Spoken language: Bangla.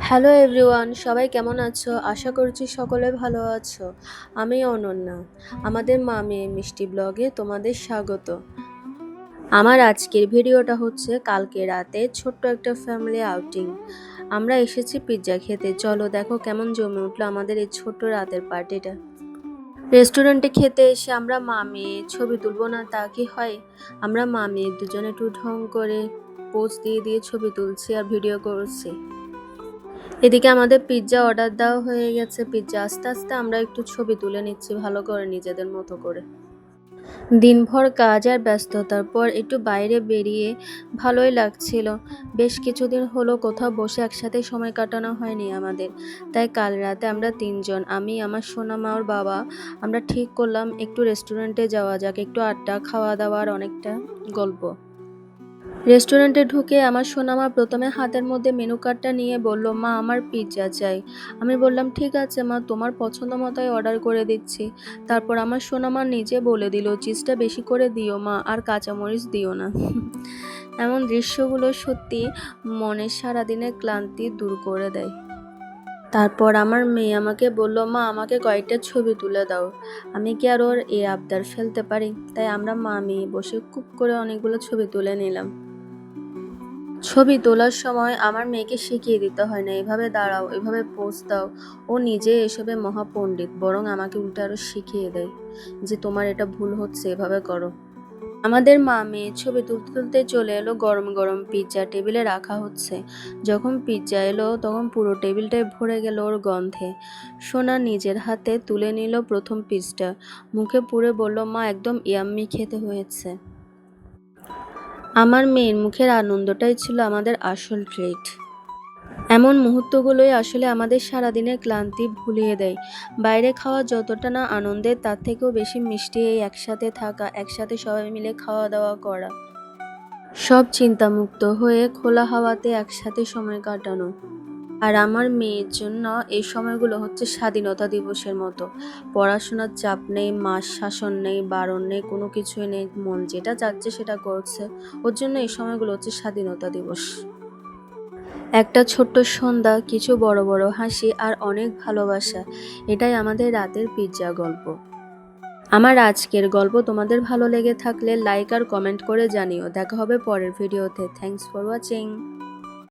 হ্যালো এভরিওয়ান, সবাই কেমন আছো? আশা করছি সকলে ভালো আছো। আমি অনন্যা। আমাদের মা মেয়ে মিষ্টি ব্লগে তোমাদের স্বাগত। আমার আজকের ভিডিওটা হচ্ছে কালকে রাতে ছোট্ট একটা ফ্যামিলি আউটিং। আমরা এসেছি পিৎজা খেতে। চলো দেখো কেমন জমে উঠলো আমাদের এই ছোট্ট রাতের পার্টিটা। রেস্টুরেন্টে খেতে এসে আমরা মা মেয়ে ছবি তুলবো না তা কি হয়? আমরা মা মেয়ে দুজনে একটু ঢং করে পোজ দিয়ে দিয়ে ছবি তুলছি আর ভিডিও করছি। এদিকে আমাদের পিৎজা অর্ডার দেওয়া হয়ে গেছে। পিৎজা আস্তে আস্তে আমরা একটু ছবি তুলে নিচ্ছি ভালো করে নিজেদের মতো করে। দিনভর কাজ আর ব্যস্ততার পর একটু বাইরে বেরিয়ে ভালোই লাগছিল। বেশ কিছুদিন হলো কোথাও বসে একসাথে সময় কাটানো হয়নি আমাদের। তাই কাল রাতে আমরা তিনজন, আমি, আমার সোনা মা ওর বাবা, আমরা ঠিক করলাম একটু রেস্টুরেন্টে যাওয়া যাক, একটু আড্ডা, খাওয়া দাওয়ার অনেকটা গল্প। রেস্টুরেন্টে ঢুকে আমার সোনামা প্রথমে হাতের মধ্যে মেনু কার্ডটা নিয়ে বলল, মা আমার পিৎজা চাই। আমি বললাম ঠিক আছে মা, তোমার পছন্দ মতোই অর্ডার করে দিচ্ছি। তারপর আমার সোনামা নিজে বলে দিল, চিজটা বেশি করে দিও মা, আর কাঁচামরিচ দিও না। এমন দৃশ্যগুলো সত্যি মনের সারাদিনের ক্লান্তি দূর করে দেয়। তারপর আমার মেয়ে আমাকে বলল, মা আমাকে কয়েকটা ছবি তুলে দাও। আমি কি আর ওর এ আবদার ফেলতে পারি? তাই আমরা মা মেয়ে বসে খুব করে অনেকগুলো ছবি তুলে নিলাম। ছবি তোলার সময় আমার মেয়েকে শিখিয়ে দিতে হয় না, এভাবে দাঁড়াও, এভাবে পোজ দাও। ও নিজে এসবে মহাপণ্ডিত, বরং আমাকে উল্টে আরো শিখিয়ে দেয় যে তোমার এটা ভুল হচ্ছে, এভাবে করো। আমাদের মা মেয়ে ছবি তুলতে তুলতে চলে এলো গরম গরম পিৎজা টেবিলে রাখা হচ্ছে। যখন পিৎজা এলো তখন পুরো টেবিলটাই ভরে গেল ওর গন্ধে। সোনা নিজের হাতে তুলে নিল প্রথম পিসটা, মুখে পুরে বলল, মা একদম ইয়াম্মি খেতে হয়েছে। আমার মেয়ের মুখের আনন্দটাই ছিল আমাদের আসল ট্রিট। এমন মুহূর্তগুলোই আসলে আমাদের সারাদিনের ক্লান্তি ভুলিয়ে দেয়। বাইরে খাওয়া যতটা না আনন্দের, তার থেকেও বেশি মিষ্টি এই একসাথে থাকা, একসাথে সবাই মিলে খাওয়া দাওয়া করা, সব চিন্তামুক্ত হয়ে খোলা হাওয়াতে একসাথে সময় কাটানো। আর আমার মেয়ের জন্য এই সময়গুলো হচ্ছে স্বাধীনতা দিবসের মতো। পড়াশোনার চাপ নেই, মাস শাসন নেই, বারণ নেই, কোনো কিছুই নেই, মন যেটা চাচ্ছে সেটা করছে। ওর জন্য এই সময়গুলো হচ্ছে স্বাধীনতা দিবস। একটা ছোট্ট সন্ধ্যা, কিছু বড় বড় হাসি আর অনেক ভালোবাসা, এটাই আমাদের রাতের পিৎজা গল্প। আমার আজকের গল্প তোমাদের ভালো লেগে থাকলে লাইক আর কমেন্ট করে জানিও। দেখা হবে পরের ভিডিওতে। Thanks for watching.